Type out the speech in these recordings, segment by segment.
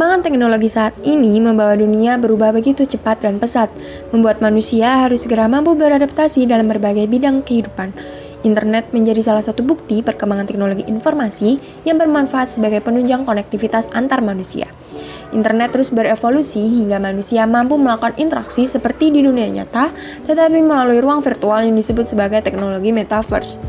Perkembangan teknologi saat ini membawa dunia berubah begitu cepat dan pesat, membuat manusia harus segera mampu beradaptasi dalam berbagai bidang kehidupan. Internet menjadi salah satu bukti perkembangan teknologi informasi yang bermanfaat sebagai penunjang konektivitas antar manusia. Internet terus berevolusi hingga manusia mampu melakukan interaksi seperti di dunia nyata, tetapi melalui ruang virtual yang disebut sebagai teknologi metaverse.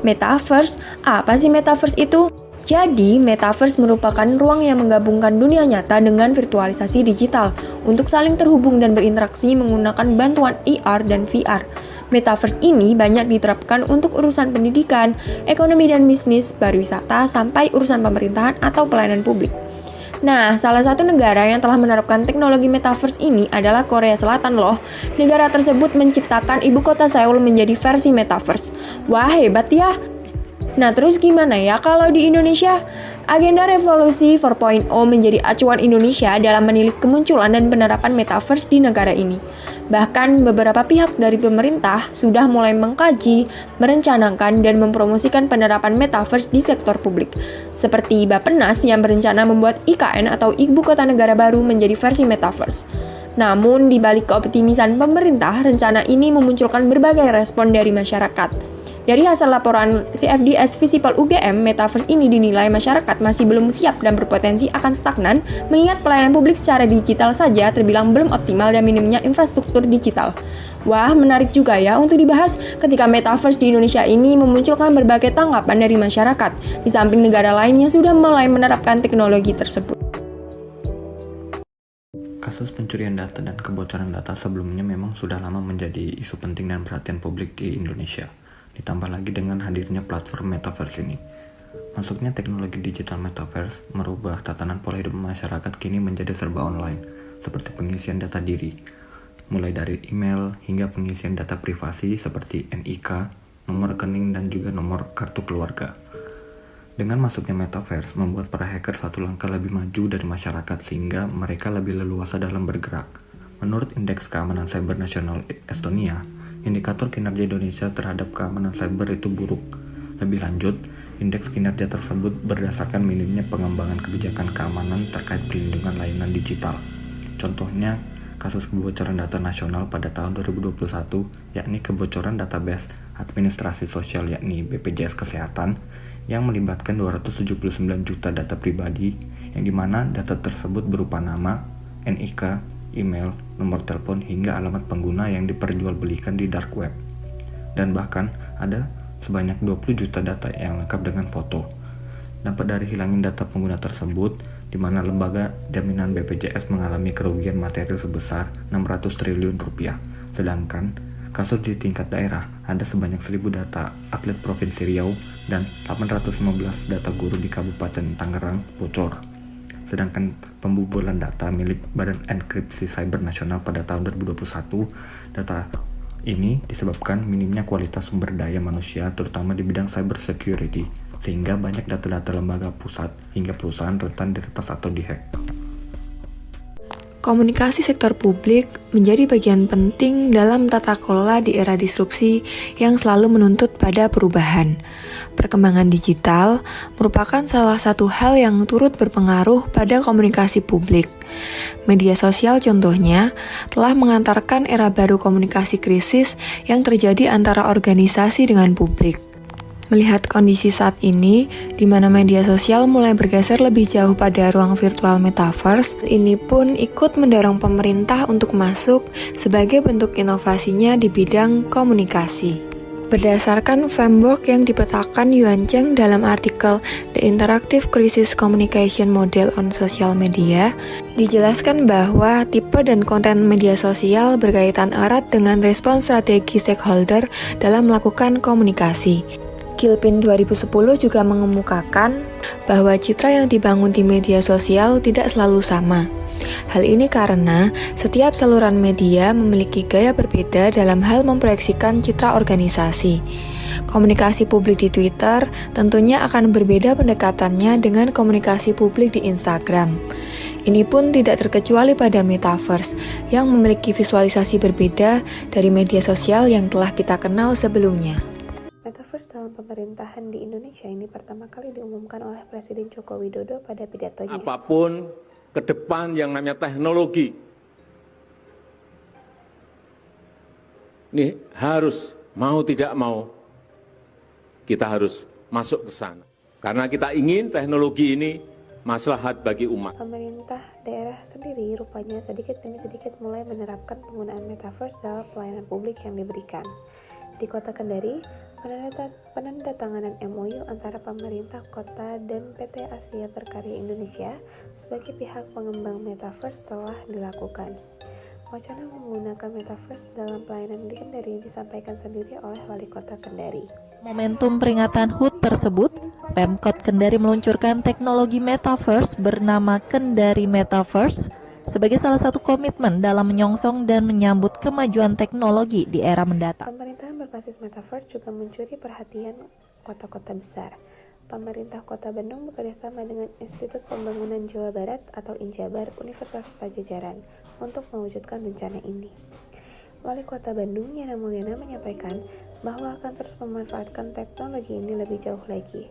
Metaverse? Apa sih metaverse itu? Jadi, metaverse merupakan ruang yang menggabungkan dunia nyata dengan virtualisasi digital untuk saling terhubung dan berinteraksi menggunakan bantuan AR dan VR. Metaverse ini banyak diterapkan untuk urusan pendidikan, ekonomi dan bisnis, pariwisata, sampai urusan pemerintahan atau pelayanan publik. Nah, salah satu negara yang telah menerapkan teknologi metaverse ini adalah Korea Selatan loh. Negara tersebut menciptakan ibu kota Seoul menjadi versi metaverse. Wah, hebat ya! Nah, terus gimana ya kalau di Indonesia? Agenda Revolusi 4.0 menjadi acuan Indonesia dalam menilik kemunculan dan penerapan metaverse di negara ini. Bahkan beberapa pihak dari pemerintah sudah mulai mengkaji, merencanakan, dan mempromosikan penerapan metaverse di sektor publik. Seperti Bappenas yang berencana membuat IKN atau Ibu Kota Negara Baru menjadi versi metaverse. Namun, di balik keoptimisan pemerintah, rencana ini memunculkan berbagai respon dari masyarakat. Dari hasil laporan CFDS Visipol UGM, metaverse ini dinilai masyarakat masih belum siap dan berpotensi akan stagnan, mengingat pelayanan publik secara digital saja terbilang belum optimal dan minimnya infrastruktur digital. Wah, menarik juga ya untuk dibahas ketika metaverse di Indonesia ini memunculkan berbagai tanggapan dari masyarakat, di samping negara lain yang sudah mulai menerapkan teknologi tersebut. Kasus pencurian data dan kebocoran data sebelumnya memang sudah lama menjadi isu penting dan perhatian publik di Indonesia. Ditambah lagi dengan hadirnya platform metaverse ini. Masuknya teknologi digital metaverse merubah tatanan pola hidup masyarakat kini menjadi serba online, seperti pengisian data diri, mulai dari email hingga pengisian data privasi seperti NIK, nomor rekening, dan juga nomor kartu keluarga. Dengan masuknya metaverse membuat para hacker satu langkah lebih maju dari masyarakat sehingga mereka lebih leluasa dalam bergerak. Menurut Indeks Keamanan Cyber Nasional Estonia, indikator kinerja Indonesia terhadap keamanan cyber itu buruk. Lebih lanjut, indeks kinerja tersebut berdasarkan minimnya pengembangan kebijakan keamanan terkait perlindungan layanan digital. Contohnya, kasus kebocoran data nasional pada tahun 2021, yakni kebocoran database administrasi sosial yakni BPJS Kesehatan, yang melibatkan 279 juta data pribadi, yang dimana data tersebut berupa nama, NIK, email, nomor telepon, hingga alamat pengguna yang diperjualbelikan di dark web. Dan bahkan ada sebanyak 20 juta data yang lengkap dengan foto. Dampak dari hilangin data pengguna tersebut, di mana lembaga jaminan BPJS mengalami kerugian materi sebesar 600 triliun rupiah. Sedangkan kasus di tingkat daerah ada sebanyak 1000 data atlet Provinsi Riau dan 815 data guru di Kabupaten Tangerang bocor. Sedangkan pembobolan data milik Badan Enkripsi Cyber Nasional pada tahun 2021, data ini disebabkan minimnya kualitas sumber daya manusia terutama di bidang cyber security, sehingga banyak data-data lembaga pusat hingga perusahaan rentan diretas atau dihack. Komunikasi sektor publik menjadi bagian penting dalam tata kelola di era disrupsi yang selalu menuntut pada perubahan. Perkembangan digital merupakan salah satu hal yang turut berpengaruh pada komunikasi publik. Media sosial contohnya telah mengantarkan era baru komunikasi krisis yang terjadi antara organisasi dengan publik. Melihat kondisi saat ini, di mana media sosial mulai bergeser lebih jauh pada ruang virtual metaverse, ini pun ikut mendorong pemerintah untuk masuk sebagai bentuk inovasinya di bidang komunikasi. Berdasarkan framework yang dipetakan Yuan Cheng dalam artikel The Interactive Crisis Communication Model on Social Media, dijelaskan bahwa tipe dan konten media sosial berkaitan erat dengan respons strategi stakeholder dalam melakukan komunikasi. Gilpin 2010 juga mengemukakan bahwa citra yang dibangun di media sosial tidak selalu sama. Hal ini karena setiap saluran media memiliki gaya berbeda dalam hal memproyeksikan citra organisasi. Komunikasi publik di Twitter tentunya akan berbeda pendekatannya dengan komunikasi publik di Instagram. Ini pun tidak terkecuali pada metaverse yang memiliki visualisasi berbeda dari media sosial yang telah kita kenal sebelumnya. Metaverse dalam pemerintahan di Indonesia ini pertama kali diumumkan oleh Presiden Joko Widodo pada pidatonya. Apapun ke depan yang namanya teknologi, ini harus mau tidak mau kita harus masuk ke sana. Karena kita ingin teknologi ini maslahat bagi umat. Pemerintah daerah sendiri rupanya sedikit demi sedikit mulai menerapkan penggunaan Metaverse dalam pelayanan publik yang diberikan. Di Kota Kendari, penandatanganan MOU antara pemerintah kota dan PT Asia Berkarya Indonesia sebagai pihak pengembang Metaverse telah dilakukan. Wacana menggunakan Metaverse dalam pelayanan di Kendari disampaikan sendiri oleh Wali Kota Kendari. Momentum peringatan HUT tersebut, Pemkot Kendari meluncurkan teknologi Metaverse bernama Kendari Metaverse sebagai salah satu komitmen dalam menyongsong dan menyambut kemajuan teknologi di era mendatang. Pemerintahan berbasis Metaverse juga mencuri perhatian kota-kota besar. Pemerintah Kota Bandung bekerjasama dengan Institut Pembangunan Jawa Barat atau Injabar Universitas Pajajaran untuk mewujudkan rencana ini. Wali Kota Bandung Yana Mulyana menyampaikan bahwa akan terus memanfaatkan teknologi ini lebih jauh lagi.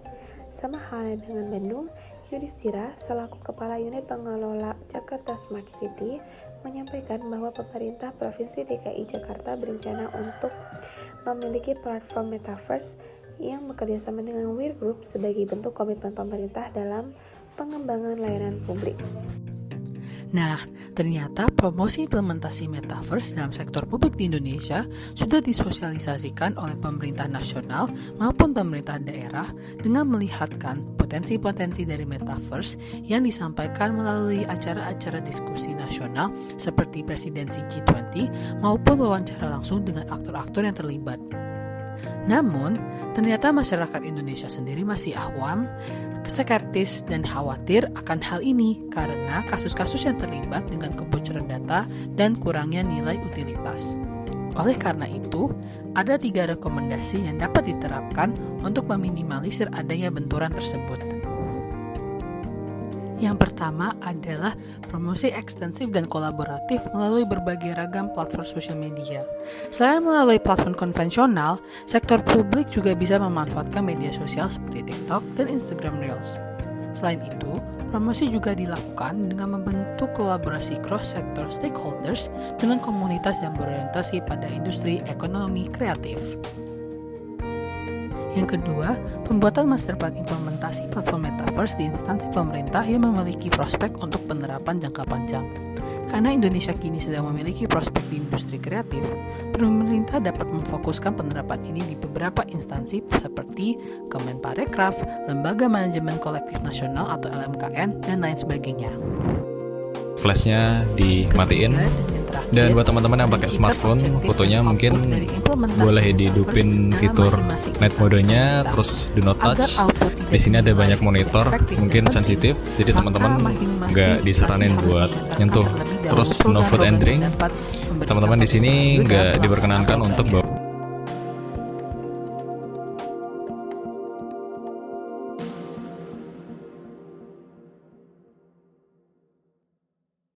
Sama halnya dengan Bandung, Yudhistira selaku Kepala Unit Pengelola Jakarta Smart City menyampaikan bahwa pemerintah Provinsi DKI Jakarta berencana untuk memiliki platform Metaverse yang bekerjasama dengan Weir Group sebagai bentuk komitmen pemerintah dalam pengembangan layanan publik. Nah, ternyata promosi implementasi Metaverse dalam sektor publik di Indonesia sudah disosialisasikan oleh pemerintah nasional maupun pemerintah daerah dengan melihatkan potensi-potensi dari Metaverse yang disampaikan melalui acara-acara diskusi nasional seperti presidensi G20 maupun wawancara langsung dengan aktor-aktor yang terlibat. Namun, ternyata masyarakat Indonesia sendiri masih awam, skeptis dan khawatir akan hal ini karena kasus-kasus yang terlibat dengan kebocoran data dan kurangnya nilai utilitas. Oleh karena itu, ada 3 rekomendasi yang dapat diterapkan untuk meminimalisir adanya benturan tersebut. Yang pertama adalah promosi ekstensif dan kolaboratif melalui berbagai ragam platform sosial media. Selain melalui platform konvensional, sektor publik juga bisa memanfaatkan media sosial seperti TikTok dan Instagram Reels. Selain itu, promosi juga dilakukan dengan membentuk kolaborasi cross-sector stakeholders dengan komunitas yang berorientasi pada industri ekonomi kreatif. Yang kedua, pembuatan master plan implementasi platform Metaverse di instansi pemerintah yang memiliki prospek untuk penerapan jangka panjang. Karena Indonesia kini sedang memiliki prospek di industri kreatif, pemerintah dapat memfokuskan penerapan ini di beberapa instansi seperti Kemenparekraf, Lembaga Manajemen Kolektif Nasional atau LMKN, dan lain sebagainya. Flashnya dimatiin. Dan buat teman-teman yang pakai smartphone, fotonya mungkin boleh dihidupin fitur night mode-nya, terus do not touch. Di sini ada banyak monitor, mungkin sensitif, jadi teman-teman nggak disaranin buat nyentuh. Terus no food and drink, teman-teman di sini nggak diperkenankan untuk bawa